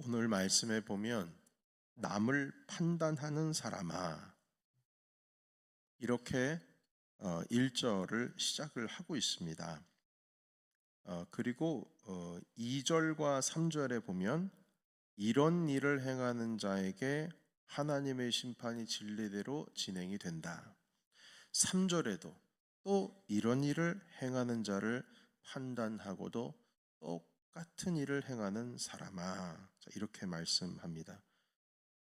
오늘 말씀에 보면 남을 판단하는 사람아 이렇게 1절을 시작을 하고 있습니다. 그리고 2절과 3절에 보면 이런 일을 행하는 자에게 하나님의 심판이 진리대로 진행이 된다. 3절에도 또 이런 일을 행하는 자를 판단하고도 똑같은 일을 행하는 사람아 이렇게 말씀합니다.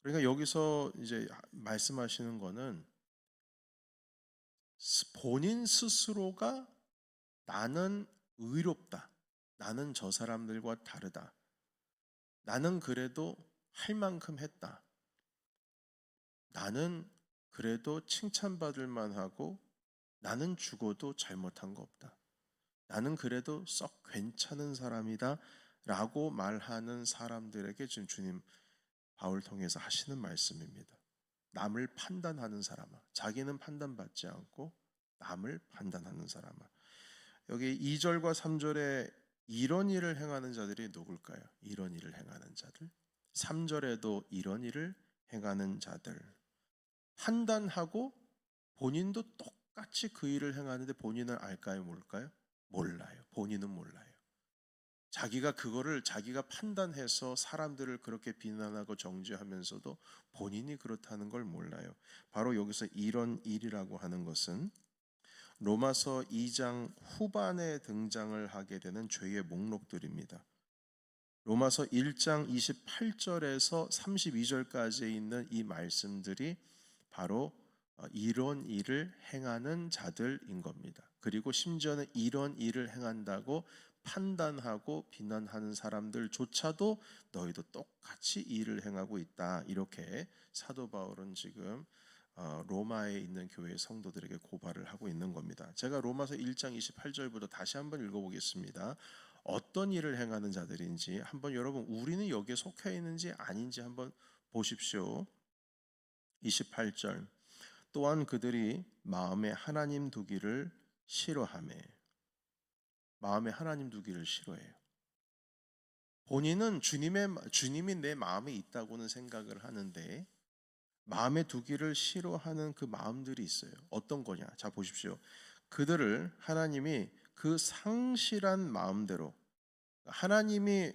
그러니까 여기서 이제 말씀하시는 거는 본인 스스로가 나는 의롭다. 나는 저 사람들과 다르다. 나는 그래도 할 만큼 했다. 나는 그래도 칭찬받을 만하고 나는 죽어도 잘못한 거 없다. 나는 그래도 썩 괜찮은 사람이다. 라고 말하는 사람들에게 지금 주님 바울 통해서 하시는 말씀입니다. 남을 판단하는 사람아. 자기는 판단받지 않고 남을 판단하는 사람아. 여기 2절과 3절에 이런 일을 행하는 자들이 누굴까요? 이런 일을 행하는 자들. 3절에도 이런 일을 행하는 자들. 판단하고 본인도 똑같이 그 일을 행하는데 본인은 알까요? 모를까요? 몰라요. 본인은 몰라요. 자기가 그거를 자기가 판단해서 사람들을 그렇게 비난하고 정죄하면서도 본인이 그렇다는 걸 몰라요. 바로 여기서 이런 일이라고 하는 것은 로마서 2장 후반에 등장을 하게 되는 죄의 목록들입니다. 로마서 1장 28절에서 32절까지 있는 이 말씀들이 바로 이런 일을 행하는 자들인 겁니다. 그리고 심지어는 이런 일을 행한다고 판단하고 비난하는 사람들조차도 너희도 똑같이 일을 행하고 있다. 이렇게 사도 바울은 지금 로마에 있는 교회 성도들에게 고발을 하고 있는 겁니다. 제가 로마서 1장 28절부터 다시 한번 읽어보겠습니다. 어떤 일을 행하는 자들인지 한번 여러분 우리는 여기에 속해 있는지 아닌지 한번 보십시오. 28절 또한 그들이 마음에 하나님 두기를 싫어하며 마음에 하나님 두기를 싫어해요. 본인은 주님이 내 마음에 있다고는 생각을 하는데 마음에 두기를 싫어하는 그 마음들이 있어요. 어떤 거냐? 자 보십시오. 그들을 하나님이 그 상실한 마음대로 하나님이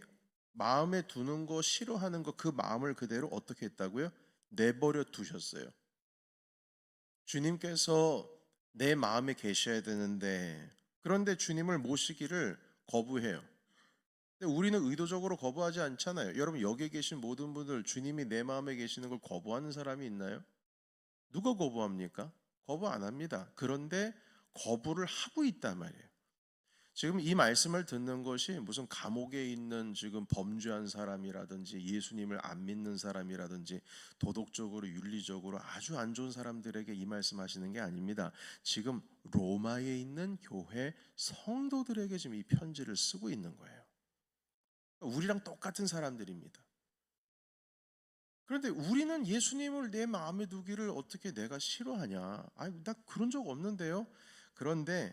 마음에 두는 거 싫어하는 거 그 마음을 그대로 어떻게 했다고요? 내버려 두셨어요. 주님께서 내 마음에 계셔야 되는데 그런데 주님을 모시기를 거부해요. 근데 우리는 의도적으로 거부하지 않잖아요. 여러분 여기 계신 모든 분들 주님이 내 마음에 계시는 걸 거부하는 사람이 있나요? 누가 거부합니까? 거부 안 합니다. 그런데 거부를 하고 있단 말이에요. 지금 이 말씀을 듣는 것이 무슨 감옥에 있는 지금 범죄한 사람이라든지 예수님을 안 믿는 사람이라든지 도덕적으로 윤리적으로 아주 안 좋은 사람들에게 이 말씀 하시는 게 아닙니다. 지금 로마에 있는 교회 성도들에게 지금 이 편지를 쓰고 있는 거예요. 우리랑 똑같은 사람들입니다. 그런데 우리는 예수님을 내 마음에 두기를 어떻게 내가 싫어하냐? 아니, 나 그런 적 없는데요. 그런데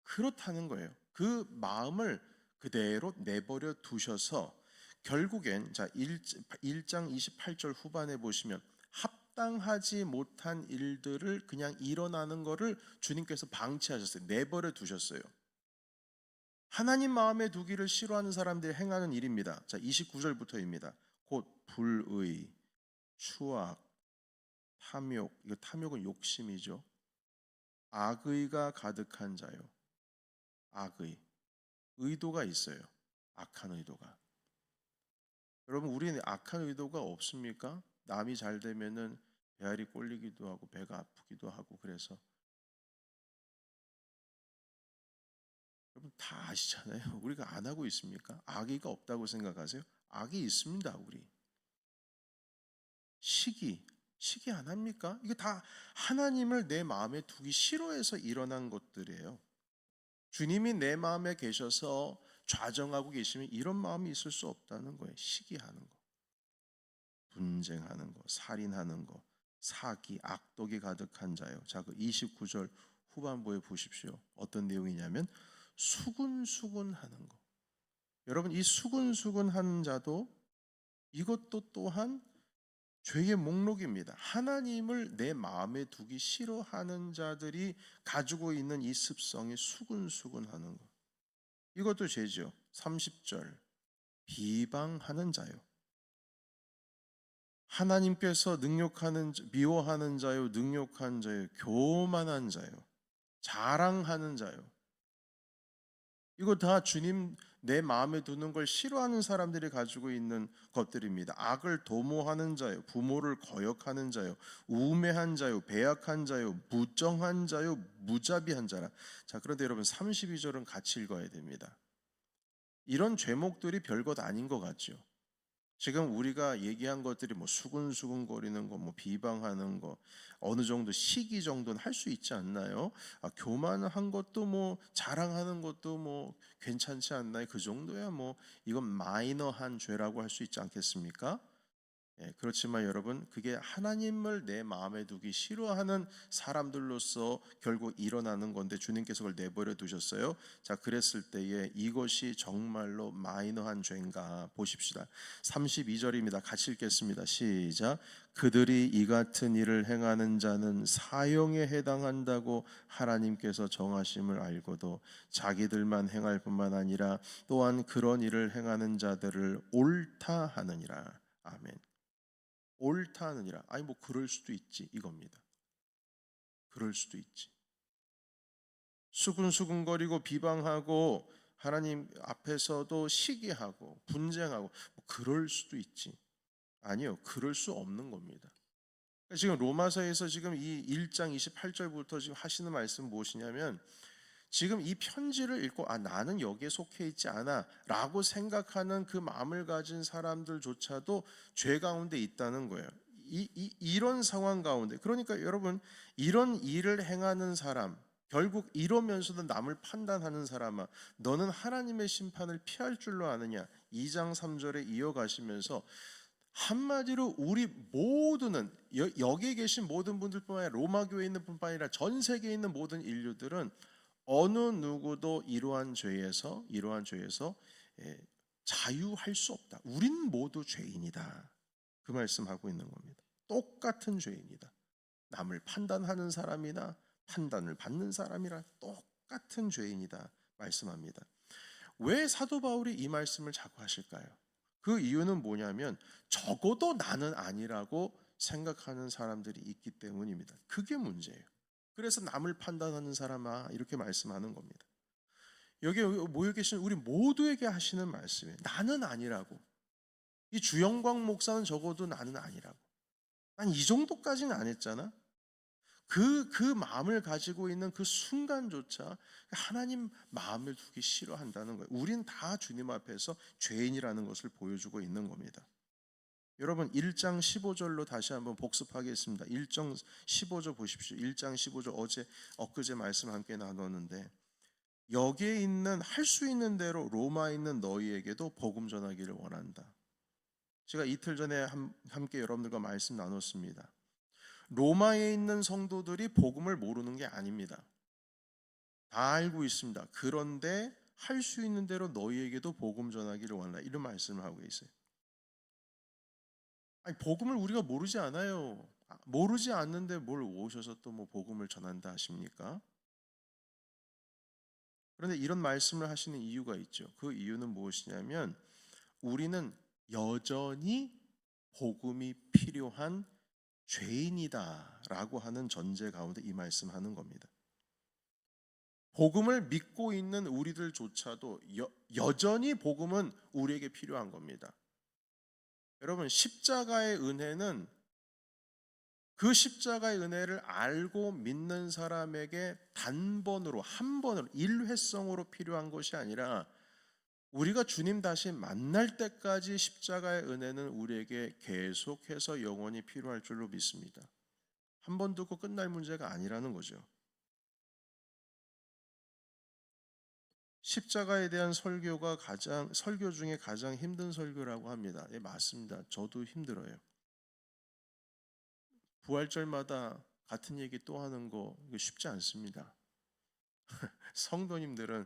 그렇다는 거예요. 그 마음을 그대로 내버려 두셔서 결국엔 자 1장 28절 후반에 보시면 합당하지 못한 일들을 그냥 일어나는 거를 주님께서 방치하셨어요. 내버려 두셨어요. 하나님 마음에 두기를 싫어하는 사람들이 행하는 일입니다. 자 29절부터입니다. 곧 불의, 추악, 탐욕, 이거 탐욕은 욕심이죠. 악의가 가득한 자요. 악의. 의도가 있어요. 악한 의도가. 여러분, 우리는 악한 의도가 없습니까? 남이 잘 되면은 배알이 꼴리기도 하고 배가 아프기도 하고 그래서 여러분 다 아시잖아요. 우리가 안 하고 있습니까? 악의가 없다고 생각하세요? 악이 있습니다, 우리. 시기 안 합니까? 이게 다 하나님을 내 마음에 두기 싫어해서 일어난 것들이에요. 주님이 내 마음에 계셔서 좌정하고 계시면 이런 마음이 있을 수 없다는 거예요. 시기하는 거, 분쟁하는 거, 살인하는 거, 사기, 악독이 가득한 자요. 자, 그 29절 후반부에 보십시오. 어떤 내용이냐면 수군수군하는 거. 여러분 이 수군수군하는 자도 이것도 또한 죄의 목록입니다. 하나님을 내 마음에 두기 싫어하는 자들이 가지고 있는 이 습성이 수근수근하는 것. 이것도 죄죠. 30절 비방하는 자요. 하나님께서 미워하는 자요, 능욕한 자요, 교만한 자요, 자랑하는 자요. 이거 다 주님 내 마음에 두는 걸 싫어하는 사람들이 가지고 있는 것들입니다. 악을 도모하는 자요, 부모를 거역하는 자요, 우매한 자요, 배약한 자요, 무정한 자요, 무자비한 자라. 자, 그런데 여러분 32절은 같이 읽어야 됩니다. 이런 죄목들이 별것 아닌 것 같죠. 지금 우리가 얘기한 것들이 뭐 수근수근거리는 거, 뭐 비방하는 거, 어느 정도 시기 정도는 할 수 있지 않나요? 교만한 것도 뭐 자랑하는 것도 뭐 괜찮지 않나요? 그 정도야 뭐 이건 마이너한 죄라고 할 수 있지 않겠습니까? 예, 그렇지만 여러분 그게 하나님을 내 마음에 두기 싫어하는 사람들로서 결국 일어나는 건데 주님께서 그걸 내버려 두셨어요. 자, 그랬을 때에 이것이 정말로 마이너한 죄인가 보십시다. 32절입니다. 같이 읽겠습니다. 시작. 그들이 이 같은 일을 행하는 자는 사형에 해당한다고 하나님께서 정하심을 알고도 자기들만 행할 뿐만 아니라 또한 그런 일을 행하는 자들을 옳다 하느니라. 아멘. 옳다 하느니라. 아니 뭐 그럴 수도 있지 이겁니다. 그럴 수도 있지. 수근수근거리고 비방하고 하나님 앞에서도 시기하고 분쟁하고 뭐 그럴 수도 있지. 아니요. 그럴 수 없는 겁니다. 지금 로마서에서 지금 이 1장 28절부터 지금 하시는 말씀 무엇이냐면 지금 이 편지를 읽고 나는 여기에 속해 있지 않아 라고 생각하는 그 마음을 가진 사람들조차도 죄 가운데 있다는 거예요. 이런 상황 가운데 그러니까 여러분 이런 일을 행하는 사람 결국 이러면서도 남을 판단하는 사람아 너는 하나님의 심판을 피할 줄로 아느냐 2장 3절에 이어가시면서 한마디로 우리 모두는 여기에 계신 모든 분들뿐만 아니라 로마 교회에 있는 분뿐 아니라 전 세계에 있는 모든 인류들은 어느 누구도 이러한 죄에서 자유할 수 없다. 우린 모두 죄인이다. 그 말씀하고 있는 겁니다. 똑같은 죄인이다. 남을 판단하는 사람이나 판단을 받는 사람이라 똑같은 죄인이다 말씀합니다. 왜 사도 바울이 이 말씀을 자꾸 하실까요? 그 이유는 뭐냐면 적어도 나는 아니라고 생각하는 사람들이 있기 때문입니다. 그게 문제예요. 그래서 남을 판단하는 사람아 이렇게 말씀하는 겁니다. 여기 모여 계신 우리 모두에게 하시는 말씀이에요. 나는 아니라고. 이 주영광 목사는 적어도 나는 아니라고. 난 이 정도까지는 안 했잖아. 그 마음을 가지고 있는 그 순간조차 하나님 마음을 두기 싫어한다는 거예요. 우린 다 주님 앞에서 죄인이라는 것을 보여주고 있는 겁니다. 여러분 1장 15절로 다시 한번 복습하겠습니다. 1장 15절 보십시오. 1장 15절 엊그제 말씀 함께 나눴는데 여기에 있는 할 수 있는 대로 로마에 있는 너희에게도 복음 전하기를 원한다. 제가 이틀 전에 함께 여러분들과 말씀 나눴습니다. 로마에 있는 성도들이 복음을 모르는 게 아닙니다. 다 알고 있습니다. 그런데 할 수 있는 대로 너희에게도 복음 전하기를 원한다. 이런 말씀을 하고 있어요. 아니, 복음을 우리가 모르지 않아요. 모르지 않는데 뭘 오셔서 또 뭐 복음을 전한다 하십니까? 그런데 이런 말씀을 하시는 이유가 있죠. 그 이유는 무엇이냐면 우리는 여전히 복음이 필요한 죄인이다라고 하는 전제 가운데 이 말씀하는 겁니다. 복음을 믿고 있는 우리들조차도 여전히 복음은 우리에게 필요한 겁니다. 여러분 십자가의 은혜는 그 십자가의 은혜를 알고 믿는 사람에게 단번으로 한 번으로 일회성으로 필요한 것이 아니라 우리가 주님 다시 만날 때까지 십자가의 은혜는 우리에게 계속해서 영원히 필요할 줄로 믿습니다. 한 번 듣고 끝날 문제가 아니라는 거죠. 십자가에 대한 설교 중에 가장 힘든 설교라고 합니다. 예, 맞습니다. 저도 힘들어요. 부활절마다 같은 얘기 또 하는 거 이거 쉽지 않습니다. 성도님들은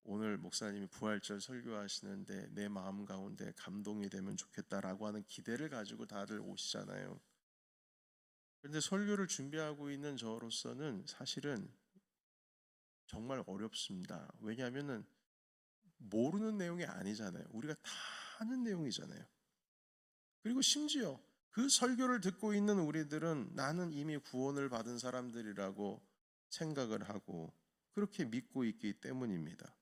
오늘 목사님이 부활절 설교하시는데 내 마음 가운데 감동이 되면 좋겠다라고 하는 기대를 가지고 다들 오시잖아요. 그런데 설교를 준비하고 있는 저로서는 사실은 정말 어렵습니다. 왜냐하면은 모르는 내용이 아니잖아요. 우리가 다 아는 내용이잖아요. 그리고 심지어 그 설교를 듣고 있는 우리들은 나는 이미 구원을 받은 사람들이라고 생각을 하고 그렇게 믿고 있기 때문입니다.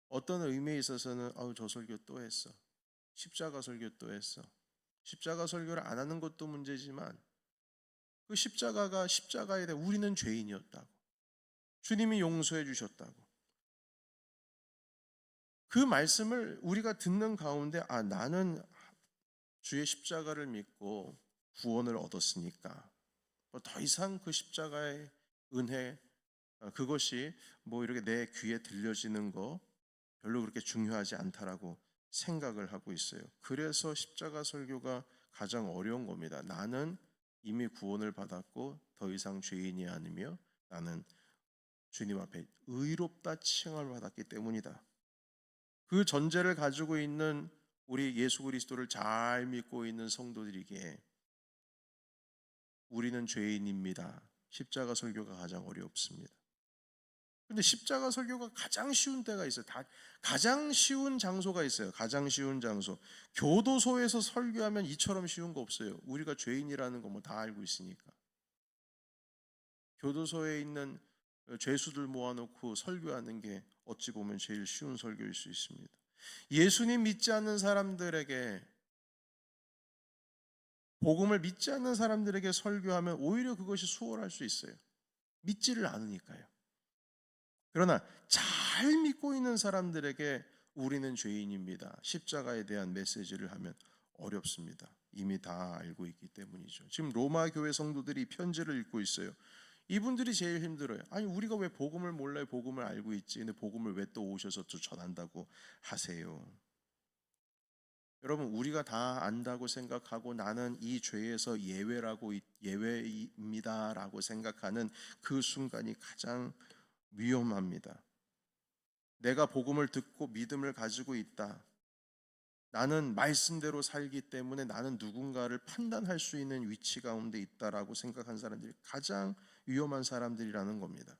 어떤 의미에 있어서는 저 설교 또 했어. 십자가 설교 또 했어. 십자가 설교를 안 하는 것도 문제지만 그 십자가가 십자가에 대해 우리는 죄인이었다고. 주님이 용서해 주셨다고. 그 말씀을 우리가 듣는 가운데 나는 주의 십자가를 믿고 구원을 얻었으니까 더 이상 그 십자가의 은혜 그것이 이렇게 내 귀에 들려지는 거 별로 그렇게 중요하지 않다라고 생각을 하고 있어요. 그래서 십자가 설교가 가장 어려운 겁니다. 나는 이미 구원을 받았고 더 이상 죄인이 아니며 나는 주님 앞에 의롭다 칭함을 받았기 때문이다. 그 전제를 가지고 있는 우리 예수 그리스도를 잘 믿고 있는 성도들에게 우리는 죄인입니다. 십자가 설교가 가장 어렵습니다. 근데 십자가 설교가 가장 쉬운 때가 있어요. 가장 쉬운 장소가 있어요. 가장 쉬운 장소. 교도소에서 설교하면 이처럼 쉬운 거 없어요. 우리가 죄인이라는 거 다 알고 있으니까. 교도소에 있는 죄수들 모아놓고 설교하는 게 어찌 보면 제일 쉬운 설교일 수 있습니다. 예수님 믿지 않는 사람들에게 복음을 믿지 않는 사람들에게 설교하면 오히려 그것이 수월할 수 있어요. 믿지를 않으니까요. 그러나 잘 믿고 있는 사람들에게 우리는 죄인입니다. 십자가에 대한 메시지를 하면 어렵습니다. 이미 다 알고 있기 때문이죠. 지금 로마 교회 성도들이 편지를 읽고 있어요. 이분들이 제일 힘들어요. 아니 우리가 왜 복음을 몰라요? 복음을 알고 있지. 근데 복음을 왜 또 오셔서 또 전한다고 하세요? 여러분 우리가 다 안다고 생각하고 나는 이 죄에서 예외입니다라고 생각하는 그 순간이 가장 위험합니다. 내가 복음을 듣고 믿음을 가지고 있다. 나는 말씀대로 살기 때문에 나는 누군가를 판단할 수 있는 위치 가운데 있다라고 생각한 사람들이 가장 위험한 사람들이라는 겁니다.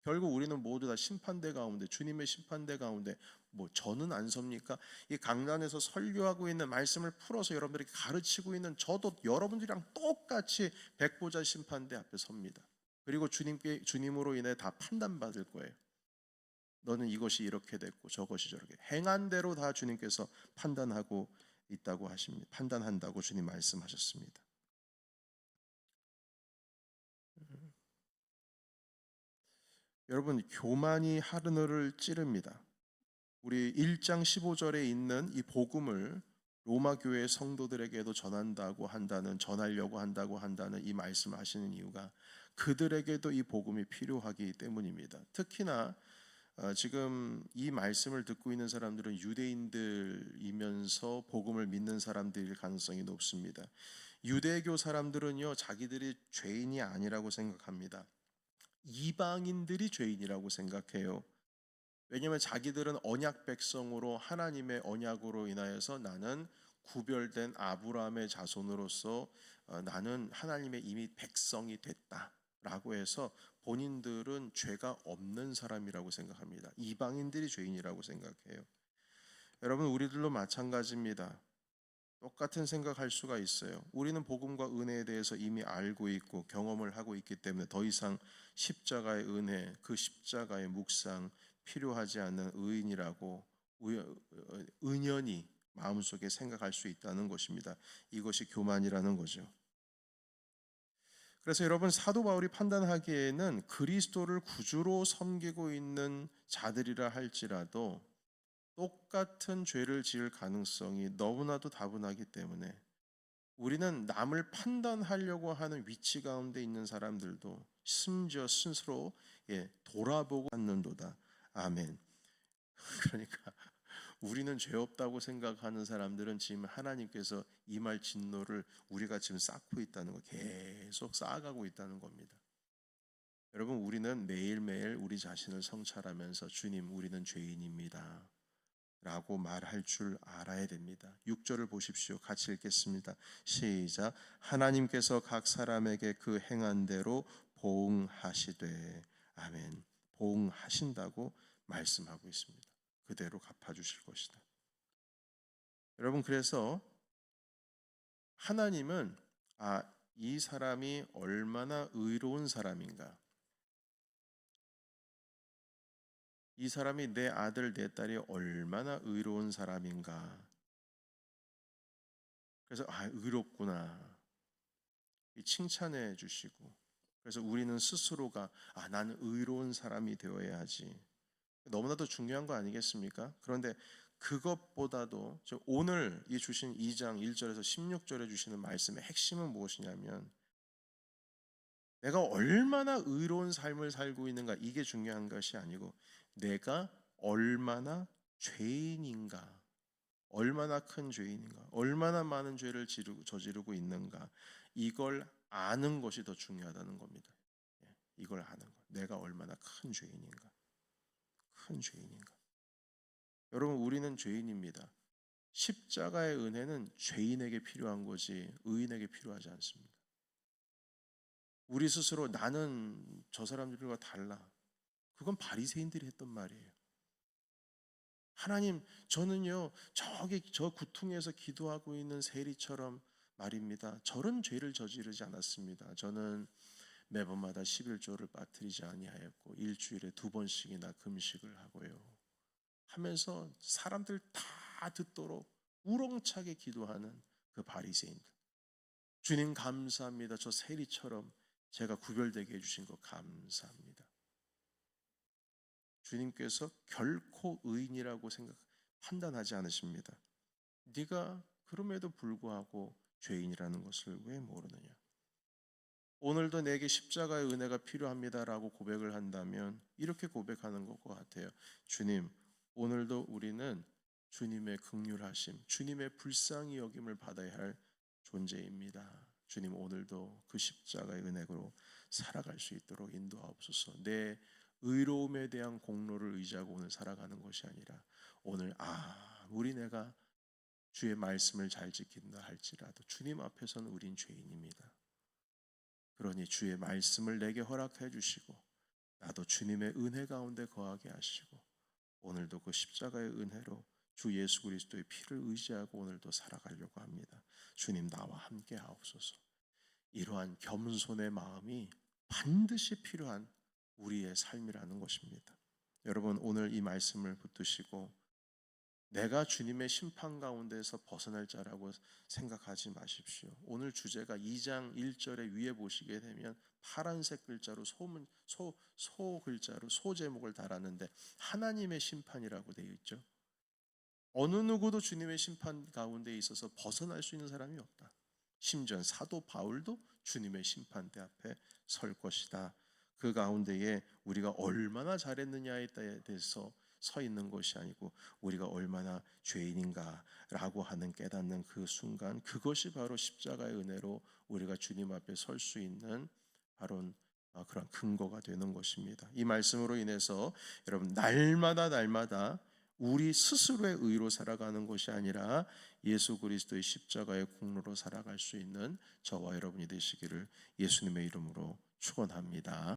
결국 우리는 모두 다 심판대 가운데, 주님의 심판대 가운데 저는 안 섭니까? 이 강단에서 설교하고 있는 말씀을 풀어서 여러분들에게 가르치고 있는 저도 여러분들이랑 똑같이 백보자 심판대 앞에 섭니다. 그리고 주님으로 인해 다 판단받을 거예요. 너는 이것이 이렇게 됐고 저것이 저렇게 행한 대로 다 주님께서 판단하고 있다고 하십니다. 판단한다고 주님 말씀하셨습니다. 여러분 교만이 하늘을 찌릅니다. 우리 1장 15절에 있는 이 복음을 로마 교회 성도들에게도 전하려고 한다고 한다는 이 말씀하시는 이유가 그들에게도 이 복음이 필요하기 때문입니다. 특히나 지금 이 말씀을 듣고 있는 사람들은 유대인들이면서 복음을 믿는 사람들일 가능성이 높습니다. 유대교 사람들은요, 자기들이 죄인이 아니라고 생각합니다. 이방인들이 죄인이라고 생각해요. 왜냐하면 자기들은 언약 백성으로 하나님의 언약으로 인하여서 나는 구별된 아브라함의 자손으로서 나는 하나님의 이미 백성이 됐다라고 해서 본인들은 죄가 없는 사람이라고 생각합니다. 이방인들이 죄인이라고 생각해요. 여러분 우리들도 마찬가지입니다. 똑같은 생각할 수가 있어요. 우리는 복음과 은혜에 대해서 이미 알고 있고 경험을 하고 있기 때문에 더 이상 십자가의 은혜, 그 십자가의 묵상 필요하지 않는 의인이라고 은연히 마음속에 생각할 수 있다는 것입니다. 이것이 교만이라는 거죠. 그래서 여러분 사도 바울이 판단하기에는 그리스도를 구주로 섬기고 있는 자들이라 할지라도 똑같은 죄를 지을 가능성이 너무나도 다분하기 때문에 우리는 남을 판단하려고 하는 위치 가운데 있는 사람들도 심지어 스스로 돌아보고 않는도다. 아멘. 그러니까 우리는 죄 없다고 생각하는 사람들은 지금 하나님께서 임할 진노를 우리가 지금 쌓고 있다는 거, 계속 쌓아가고 있다는 겁니다. 여러분, 우리는 매일매일 우리 자신을 성찰하면서 주님, 우리는 죄인입니다 라고 말할 줄 알아야 됩니다. 6절을 보십시오. 같이 읽겠습니다. 시작. 하나님께서 각 사람에게 그 행한 대로 보응하시되. 아멘. 보응하신다고 말씀하고 있습니다. 그대로 갚아주실 것이다. 여러분, 그래서 하나님은 이 사람이 얼마나 의로운 사람인가, 이 사람이 내 아들 내 딸이 얼마나 의로운 사람인가, 그래서 의롭구나 칭찬해 주시고, 그래서 우리는 스스로가 나는 의로운 사람이 되어야 하지, 너무나도 중요한 거 아니겠습니까? 그런데 그것보다도 오늘 이 주신 2장 1절에서 16절에 주시는 말씀의 핵심은 무엇이냐면, 내가 얼마나 의로운 삶을 살고 있는가, 이게 중요한 것이 아니고 내가 얼마나 죄인인가, 얼마나 큰 죄인인가, 얼마나 많은 죄를 저지르고 있는가, 이걸 아는 것이 더 중요하다는 겁니다. 이걸 아는 것, 내가 얼마나 큰 죄인인가, 큰 죄인인가. 여러분, 우리는 죄인입니다. 십자가의 은혜는 죄인에게 필요한 거지 의인에게 필요하지 않습니다. 우리 스스로 나는 저 사람들과 달라, 그건 바리새인들이 했던 말이에요. 하나님, 저는요 저기 저 구퉁에서 기도하고 있는 세리처럼 말입니다, 저런 죄를 저지르지 않았습니다. 저는 매번마다 11조를 빠뜨리지 아니하였고 일주일에 2번씩이나 금식을 하고요 하면서 사람들 다 듣도록 우렁차게 기도하는 그 바리새인들. 주님 감사합니다, 저 세리처럼 제가 구별되게 해주신 거 감사합니다. 주님께서 결코 의인이라고 판단하지 않으십니다. 네가 그럼에도 불구하고 죄인이라는 것을 왜 모르느냐. 오늘도 내게 십자가의 은혜가 필요합니다라고 고백을 한다면 이렇게 고백하는 것 같아요. 주님, 오늘도 우리는 주님의 긍휼하심, 주님의 불쌍히 여김을 받아야 할 존재입니다. 주님, 오늘도 그 십자가의 은혜로 살아갈 수 있도록 인도하옵소서. 내 의로움에 대한 공로를 의지하고 오늘 살아가는 것이 아니라 오늘 아무리 내가 주의 말씀을 잘 지킨다 할지라도 주님 앞에서는 우린 죄인입니다. 그러니 주의 말씀을 내게 허락해 주시고 나도 주님의 은혜 가운데 거하게 하시고 오늘도 그 십자가의 은혜로 주 예수 그리스도의 피를 의지하고 오늘도 살아가려고 합니다. 주님, 나와 함께 하옵소서. 이러한 겸손의 마음이 반드시 필요한 우리의 삶이라는 것입니다. 여러분, 오늘 이 말씀을 붙드시고 내가 주님의 심판 가운데서 벗어날 자라고 생각하지 마십시오. 오늘 주제가 2장 1절에 위에 보시게 되면 파란색 글자로 소 글자로 소 제목을 달았는데 하나님의 심판이라고 되어 있죠. 어느 누구도 주님의 심판 가운데 있어서 벗어날 수 있는 사람이 없다. 심지어 사도 바울도 주님의 심판대 앞에 설 것이다. 그 가운데에 우리가 얼마나 잘했느냐에 대해서 서 있는 것이 아니고 우리가 얼마나 죄인인가라고 하는 깨닫는 그 순간, 그것이 바로 십자가의 은혜로 우리가 주님 앞에 설 수 있는 바로 그런 근거가 되는 것입니다. 이 말씀으로 인해서 여러분, 날마다 우리 스스로의 의로 살아가는 것이 아니라 예수 그리스도의 십자가의 공로로 살아갈 수 있는 저와 여러분이 되시기를 예수님의 이름으로 축원합니다.